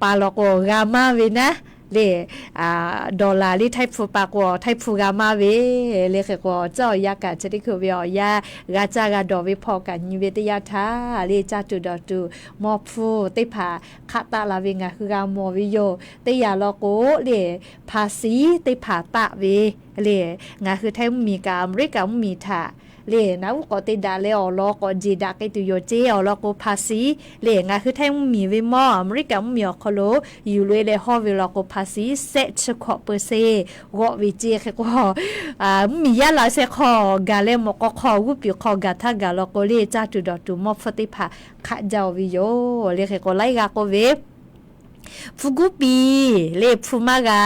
ปาลโกกามาวินะ เลดอลลาร์ลิไทฟูปากวไทฟูกามาเวเลเขกวเจ้ายากาจะได้คือเวียยากาจากาดอวิพอกันยิเวตยาทาเลจาตุดอตูมอฟูติผาคาตาลาเวงาคือกามอวิโยติยาลอโกเลภาษีติผาตะเวเลงาคือไทมีกาอเมริกามีทาเลนะก็ติดาเลอลอก็จีดาไกตุโยเจอลอก็ภาษีเลงาคือไทมีเวมออเมริกามีอคโลอยู่เลยฮอเวลอก็ภาษีเซชขอเปอร์เซวอวิเจก็มียาลาเซขอกาเลมก็ขอวุปิขอกาทากาลอก็เลจาตุดอตุมอฟติภาขะเจ้าวิโยเลก็ไลกาก็เวฟุกุปีเลฟุมากา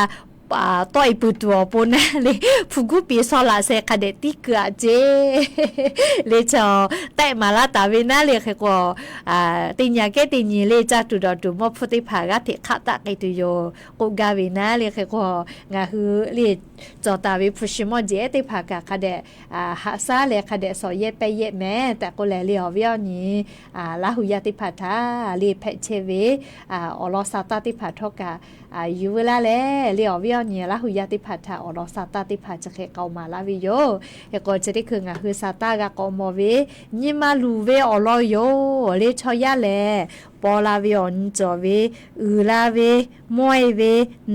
ต่อยปุตัวปนเลยฟุกุปีซอลาเซคาเดติกะเจเลยจอแต่มาลาตาเวนะเลยคือก็ติญญาเกติญีเลยจาตุดอตุมอฟติภากะติขะตะไกตุโยกุกาเวนะเลยคือก็งาคือเลยจอตาเวพุชิมอเจติภากะคาเดหาซาเลยคาเดสอเยเปเยแม่แต่ก็แลเลยอเวียนี้ลาหุยาติภาทาเลยเพเชเวอลอซาตาติภาทกะอยู่เวลาเลยอเวียเนี่ยละหุยาติพัทธาอรสาตาติพัทจะเคเกามาลาวิโยเฮก็จะได้คืองาคือซาตากะกอมอเวญิมาลูเวอลอยโยเลชอยาแลปอลาเวอนจอเวอืลาเวมวยเว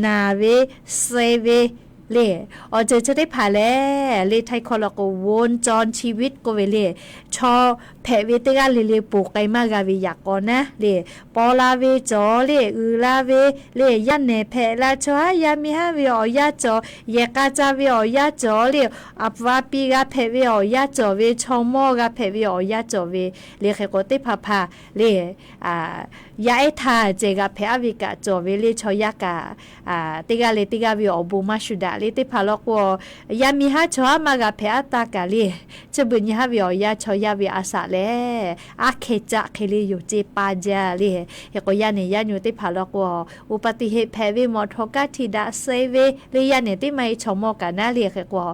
นาเวเซเวเลอจะได้ผ่าแลเลไทยคอลก็วนจรชีวิตก็เวเลชอแผเวตกาเลปูไกมากาเวอยากก่อนนะเลปอลาเวจอเลอืลาเวเลยันเนแผลาชอยามิฮาเวอยาจอเยกาจาเวอยาจอเลอับวาปีกาแผเวอยาจอเวชอมอกาแผเวอยาจอเวเลเขก็ติพาพาเลยาไอทาเจกาแผอวิกาจอเวเลชอยากาติกาเลติกาเวอบูมาชุดาเลติพาลอกวยามิฮาชอมากาแผอตากาเลจะบุญยาเวอยาชอยาเวอาสาเลอาเคจะเคลีอยู่เจปาจาเลเฮก็ยาเนยาอยู่ติพาลอกวอุบัติเหตุแผเวมอทกาทิดาเซเวเลยยาเนติไม่ชอมอกันนะเลเฮก็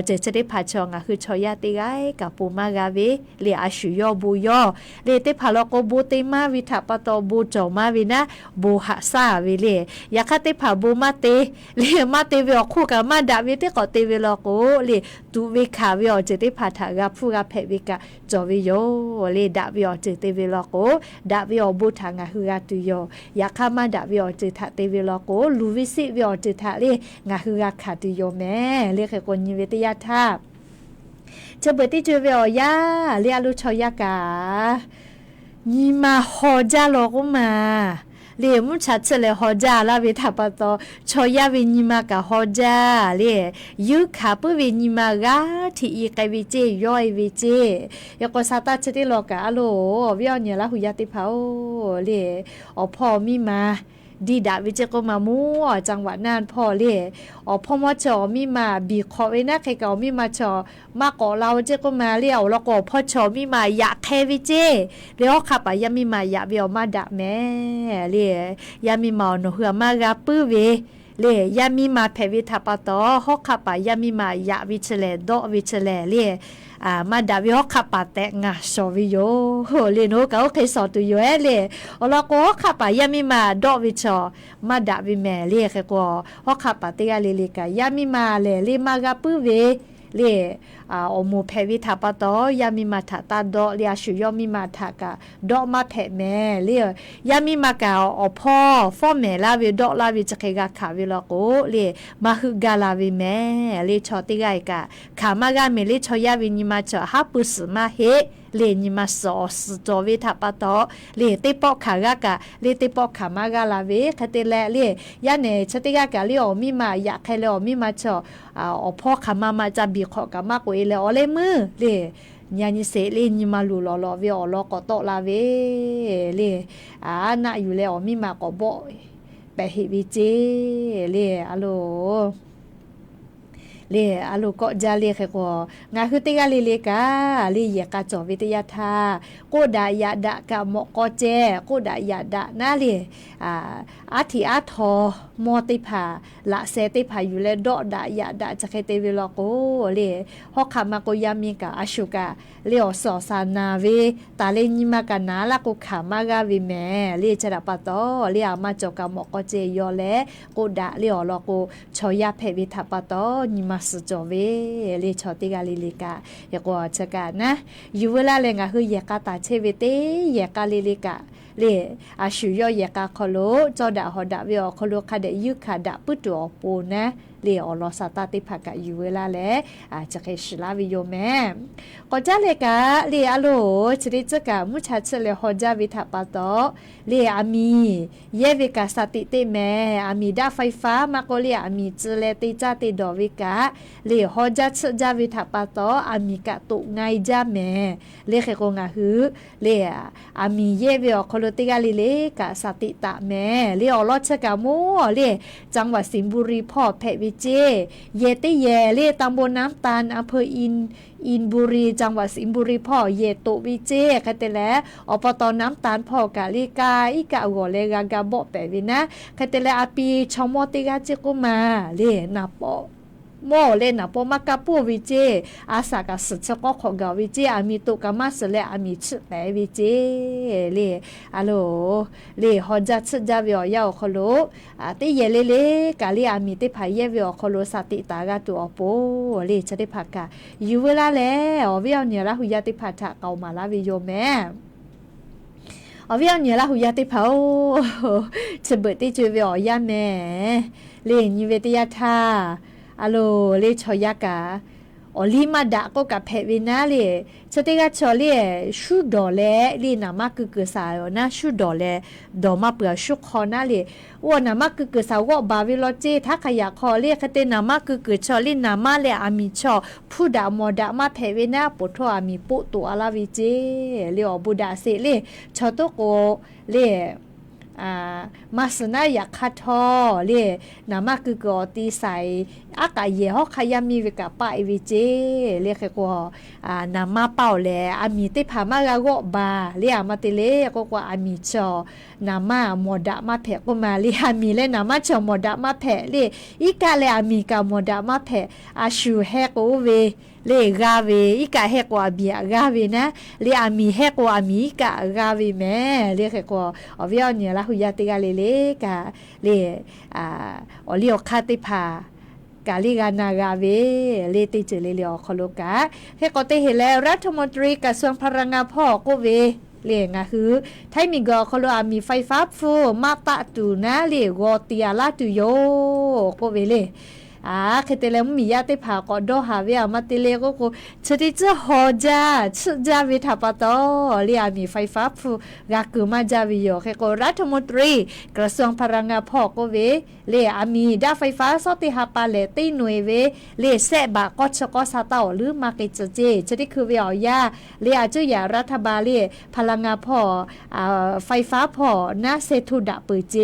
จะได้พาชองคือชอยาติไกกับปูมากาเวเลอาชุยอบูยอเลติพาลอกบูติมาวิทาปตบูจอมาวินะบูหะซาวิเลยาคติผาบูมาเตเลมาเตวิอคู่กับมาดาวิเตก็เตวิลอโกเลตูวิคาวิอเจติผาทากาฟูกาเพวิกาจอวิโยเลดาวิอเจเตวิลอโกดาวิอบูทางาฮืกาตุโยยาคามาดาวิอเจทาเตวิลอโกลูวิสิวิอเจทาเลงาฮืกาคาตุโยแม่เลเคกนิเวตยาทาจะเบติจูวิอยาเลอาลุชอยากานีมาฮอจาโลกุมาเลมุชัดเฉลฮอจาลาเวทาปตชอยาเวนีมากะฮอจาเลยุขาปุเวนีมากาที่อีกวิเจย่อยวิเจยกซาตาชติโลกาโลวิอเนี่ยละหุยาติภาเลอพ่อมีมาดีดาวิเจก็มามัวจังหวัดน่านพ่อเล่พ่อมอจอมีมาบีขอไว้นะใครเก่ามีมาจอมาก่อเราเจก็มาเลี้ยวแล้วก็พ่อจอมีมาอยากแค่วิเจเลี้ยวขับไปยามีมาอยากเบียวมาดะแม่เล่ยามีมาหนูเหือมากาปื้อเวเล่ยามีมาแผ่วิทาปตอฮอกขับไปยามีมาอยากวิเชเลดอวิเชเลเล่มาดาวิฮอกขับปาแตงาชอวิโยเลโนก็เคยสอนตัวอยู่เลแล้วก็ขับไปยามีมาดอวิชอมาดาวิแม่เลแค่ก็ฮอกขับปาเตกาเลกายามีมาเลมากาปื้อเวเลอมูเพวิทาปตอยามีมาทาตาดอเลียชุยอมีมาทากาดอมาเพแม่เลยามีมากาพ่อฟอแม่ลาเวดอลาเวจะเคกาขาเวลโกเลมาฮึกาลาเวแม่เลชอติไกกาขามากาเมเลชอยาวินิมาจอฮาปุสมาเฮเลนิมาสอสจอวิทาปตเลติปอขากากะเลติปอขามากาลาเวคเตเลเลยาเนชติกากาเลอมีมาอยากให้เลอมีมาจอพ่อขามาจะบีขอกามากกว่าเลอเลมือเลญาณิเสเลนิมาลูลอเวอลอกโตลาเวเลนะอยู่เลอมีมาก็บ่ไปเฮวิเจเลอะโล เลอาลูก็จะเลขก็งาคือติกาเลกาเลยกาจอวิทยาทาโกดายาดะกะมอก็เจโกดายาดะนาเลอาทิอาทอมอติภาละเซติภาอยู่เลดอดายาดะจะเคเตวิลโกเลฮอกขามาโกยามิกาอาชุกาเลอสอสานาเวตาเลญิมากานาละกุขามากาวิแมเลจระปะตอเลอามาจอกามอก็เจยอเลโกดะเลอลอโกชอยาเพวิทัปะตอญิมาสจอเวเลชอติกาลิลิกายกว่าชะกานะอยู่เวลาเลงาคือยกาตาเชเวเตยกาลิลิกาเลอาชุยอยกาคโลจอดะฮอดะเวอคโลคาเดยุคาดะปุตอปูนะเลอลอสาตาติภกะอยู่เวลาแลจะเคชลาวิโยแม่ก็จะเลกะเลอะโลชริจกะมุชาชเลฮอจาวิทาปะตอเลอามีเยเวกาสติเตแม่อามีดาไฟฟ้ามาโกเลอามีจเลติจาติดอวิกะเลฮอจาชจาวิทาปะตออามีกะตุไงจาแม่เลเขโกงะหือเลอามีเยเวอคโลติกาลิเลกะสติตะแม่เลอลอชกะโมเลจังหวัดสิงห์บุรีพ่อเพวิเจเยติเยเลตำบลน้ำตาลอำเภออินบุรีจังหวัดสิงห์บุรีพ่อเยตุวิเจคะเตแลอบตน้ำตาลพ่อกะลิกาอิกะโกเลกากะบ่เปวินะคะเตแลอาปีชอมอติกาจิกุมาเลนาปอโมเลนะปอมากะปูวิเจอาสากะสุชก็ขอกะวิเจอามีตุกะมาสเลอามีชึแปวิเจเลอะโลเลฮอจัดชะจาวิอยาคโลติเยเลกะเลอามีติภายเยวิอคโลสติตากะตุอโปเลจะได้พักกะอยู่เวลาแล้ววิอเนี่ยละหุยาติภาทะเกามาลาวิโยแม่อวิอเนี่ยละหุยาติภาจะเบิดติจุวิอยาแม่เลนิเวติยาทาอะโลเลชอยากาอลิมาดะก็กับเพวินาเลสติกาชอเลชูดอเลลีนามากึกสายนะชูดอเลดอมาเปือชุคอนาเลว่านามากึกสาวบาวิโลเจถ้าขยะคอเลคเตนามากึชอลินามาเลอามิชอผู้ดามอดามาเพวินาปุทอามิปุตุอาลาวิเจเลอบุดาเซเลชอโตโกเลมาสนาอยากคัดทอเลนามากึกอตีใส่อากาเยฮอกขยามีเวกะปะวิเจเลขกว่านามาเป่าแลอามีติพามากะโกบาเลอามาติเลก็กว่าอามีชอนามาโมดะมาแผก็มาเลอามีเลนามาชอโมดะมาแผเลอีกาเลอามีกะโมดะมาแผอาชูเฮโกเวเลกาเวอีกะเฮกว่าเบียกาเวนะเลอามีเฮกว่ามีกะกาเวแม่เลขกว่าอวิอเนี่ยละหุยาติกาเลกะเลอลิโอคาติพากาลิกานากาเวเลติเจเลเลอคโลกาเฮก็เตเฮแลรัฐมนตรีกระทรวงพลังงานพ่อก็เวเลงะคือไทมีกอคโลอามีไฟฟ้าฟูมาตะตูนะเลกอติอาลาตุโยก็เวเลเคเตเลมมียาติภาก็ดอหาเวอามาติเลก็ชติจะฮอจาชจาวิทาปะตอเลอามีไฟฟ้าฟูกากุมาจาวิโยเคก็รัฐมนตรีกระทรวงพลังงานพ่อก็เวเลอามีดาไฟฟ้าสติหาปาเลติหน่วยเวเลเซบะก็ชก็ซาตาหรือมาเกจเจชติคือเวออยาเลอาจุยารัฐบาลเลพลังงานพ่อไฟฟ้าพ่อนะเซทุดะปือเจ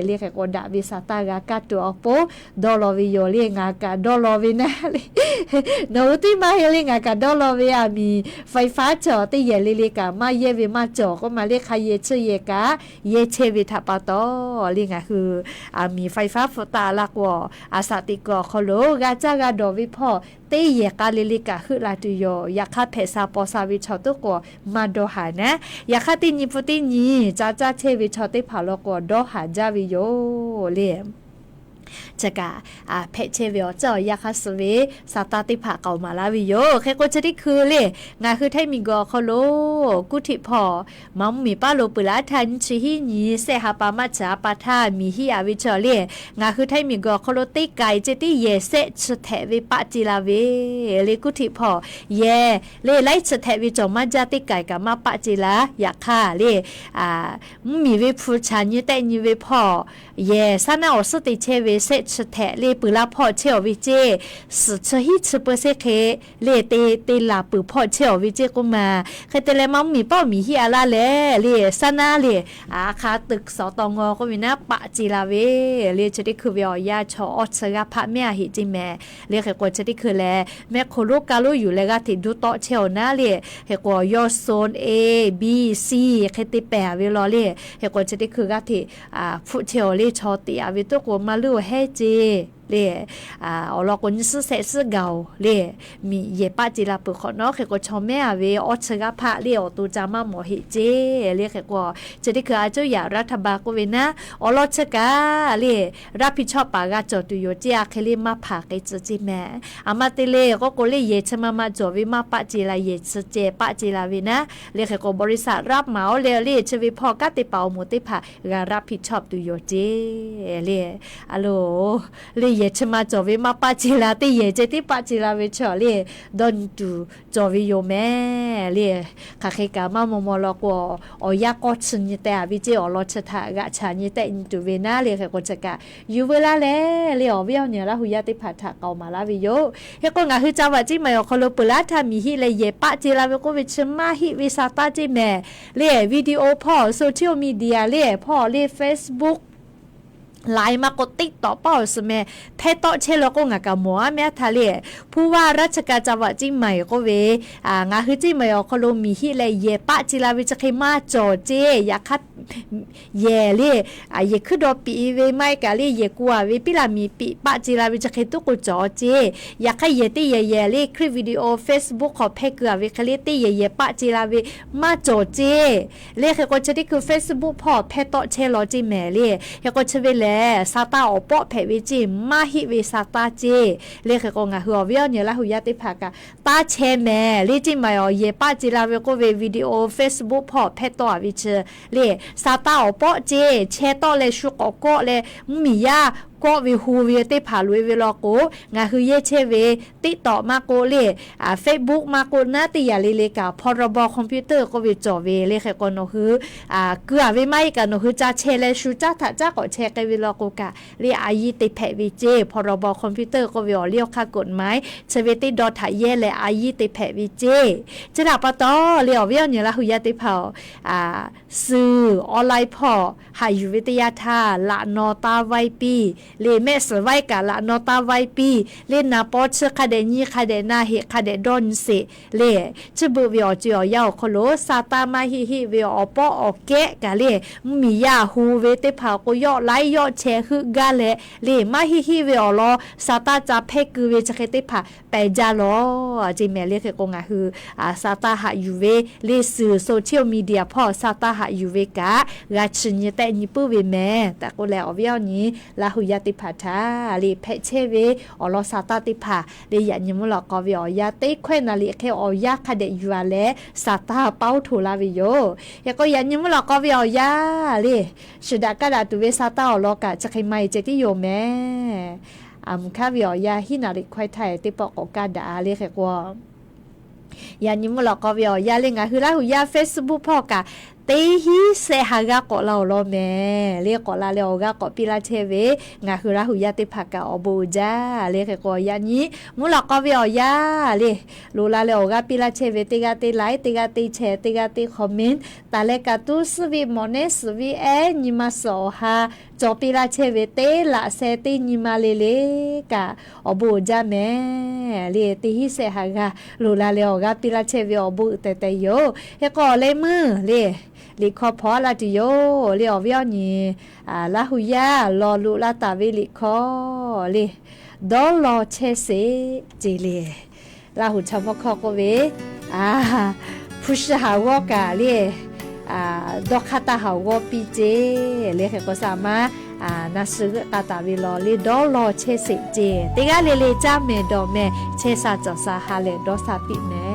เลเคก็ดาวิสาตากากาตัวโปดอลวิโยเลงากาดอลวินะเลโนติมาเฮเลงากาดอลวิอามีไฟฟ้าจอติเยเลกามาเยวิมาจอก็มาเลขเยเชเยกาเยเชวิทาปะตอเลงาคือมีไฟฟ้าฟตาลักวออาสติกอคโลกาจากาดอวิพ่อเตเยกาลิลิกาคือลาตุโยยาคาเพซาปอซาวิชอตุกอมาโดหานะยาคาติญิปุติญิจาจาเชวิชอติพาลกอดอหาจาวิโยเลจะกะเพเชเวอเจ้ายาคาสเวสตาติภาเก่ามาลาวิโยแค่ก็จะได้คือเลยงาคือไทมีกอคโลกุธิพอมัมมีป้าโลปุลาทันชิฮินีเซฮาปามาจาปาทามีฮิอาวิชอเลงาคือไทมีกอคโลติไกเจติเยเซชเทวิปะจิลาเวเลกุธิพอเยเลไลชเทวิจอมาจาติไกกะมาปะจิลายาคาเลมีเวพูชานิเตนิเวพอเยซานาอสติเชเว เซชแทเลปือลาพ่อเชลวิเจสุชฮิชเปอร์เซเคเลเตลาปือพ่อเชลวิเจก็มาเคเตเลมัมมีเป้ามีฮิอาลาเลซานาเลอาคาตึกสตงก็มีนะปะจิลาเวเลจะได้คือวิอยาชออสกาพะเมียหิจิแม่เลเคกว่าจะได้คือแลแม่โคโลกาโลอยู่เลกาติดูโตเชลนะเลเฮกว่ายอโซน A B C เคติแปะเวลอเลเฮกว่าจะได้คือกาติฟุเชลเลชอติอาวิโตกมาลูเฮเจเลอลอกนซื้อเสซื้อเก่าเลมีเยปาจิลาปุขอเนาะเขก็ชอแม่เวอชกะพะเลอตูจามาหมอหิเจเลเขก็จะได้คืออาเจ้าอย่ารัฐบาลก็เวนะอลอชกะเลรับผิดชอบปากาจอตุโยเจอาเคลิมาผาไกจจิแม่อามาติเลก็โกเลเยชมาจอวิมาปะจิลาเยสเจปะจิลาเวนะเลเขก็บริษัทรับเหมาเลชวิพอกะติเปาหมูติผารับผิดชอบตุโยเจเลอะโลเลเยชมาจอวิมาปาจิลาติเยเจติปาจิลาเวชอเลดอนตูจอวิโยแม่เลคาเคกามามอมอลอกออยากอชนิแต่วิเจอลอชทากะชานิแต่อินตูเวนาเลเคกจกะยูเวลาเลอวิอเนี่ยละหุยาติผาทะเกามาลาวิโยเฮก็งาฮือจาวะจิมายอคอโลปุลาทามีฮิเลเยปาจิลาเวโกวิชมาฮิวิซาตาจิแม่เลวิดีโอพ่อโซเชียลมีเดียเลพ่อเล Facebookไลน์มากดติ๊กต่อเป้าสมัยเทต่อเชลก็งากะหมัวแม่ทะเลผู้ว่าราชการจังหวัดจิงใหม่ก็เวงาฮือจิงใหม่ก็ลงมีฮิเลเยปะจิลาวิจะเคมาจอเจอยากคัดเยเลเยคือดอปีเวไม่กะเลเยกัวเวปิลามีปีปะจิลาวิจะเคตุกุจอเจอยากให้เยติเยเลคลิปวิดีโอ Facebook ขอเพกเกือวิคลิติเยปะจิลาวิมาจอเจเลเคก็จะได้คือ Facebook พอเพต่อเชลจิแม่เลเฮก็จะเวเลซาตาอปอเพวิจิมาฮิวิซาตาเจเลขก็งาหัวเวียเนี่ยละหุยาติภากะตาเชแม่ลิจิมายอเยปาจิลาเวโกเววิดีโอ Facebook พอเพตอวิเชเลซาตาอปอเจเชตอเลชุกอกอเลมียาก็วิฮูเวติผาลุยเวลอโกงาคือเยเชเวติต่อมาโกเลFacebook มาโกนาติยาเลกาพรบคอมพิวเตอร์ก็วิจอเวเลขก็โนคือเกือเวไม่กันโนคือจะเชเลชูจ้าถ้าจ้าก็เชกเวลอโกกะเรียอายิติแพวิเจพรบคอมพิวเตอร์ก็วิเรียกค่ากฎหมายเชเวติดอทเยเลอายิติแพวิเจจะดับปะตอเรียวเวียเนี่ยละหุยาติเผาสื่อออนไลน์พอหายุวิทยาธาละนอตาไวปีเลเมสไว้กะละนอตาไว้ปีเลนาปอชคาเดนีคาเดนาเฮคาเดดอนเซเลชบุวิอจอยาวโคโลซาตามาฮิฮิวิอปออเกะกะเลมียาฮูเวเตพาโกยอไลยอเชฮึกะเลมาฮิฮิวิอลอซาตาจาเพกุเวจเคเตพาเปจาลอจิเมเลเคกงาฮือซาตาหายูเวเลสื่อโซเชียลมีเดียพอซาตาหายูเวกะกาชิญแต่นิปุเวแม่แต่ก็แล้ววิอนี้ลาหุยาติผาทาลีเพเชเวอลอซาตาติผาลียันยมุลกอวิอยาติเควนนาลีเคออยาคาเดยูอาเลซาตาเป้าถูลาวิโยยก็ยันยมุลกอวิอยาลีชุดากะดาตุเวซาตาอลอกะจะใครไม่เจติโยแม่คาวิอยาฮินาลิควายไทยติปอกกาดาลีเคกว่ายานิมุลกอวิอยาเลงะคือลาหุยา Facebook พอกะตีฮีเซฮากะกอลาโลแม่เรียกกอลาเลอกะกอปิลาเชเวงาคือราหุยาติภากะอบูจาเรียกกอยานี้มุลกอวิอยาเลลูลาเลอกะปิลาเชเวติกาติไลติกาติแชติกาติคอมเมนต์ตาเลกาตุสวิมอเนสวิเอนิมาโซฮาจอปิลาเชเวเตละเซตินิมาเลกะอบูจาแม่เลตีฮีเซฮากะลูลาเลอกะปิลาเชเวอบูเตเตโยเฮกอเลมือเลลิคอพอลาติโยลิอวิอนีลาหุยาลอลุลาตาวิลิคอลิดอลอเชเซจิเลลาหุชมคอโกเวพุชหาวกาลิดอกคาตาหาวปีเจเลเคก็สามารถนาซึกาตาวิลอลิดอลอเชเซเจติกาเลจาเมดอเมเชซาจอซาฮาเลดอซาปิเมอ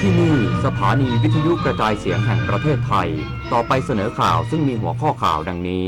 ที่นี่สถานีวิทยุกระจายเสียงแห่งประเทศไทยต่อไปเสนอข่าวซึ่งมีหัวข้อข่าวดังนี้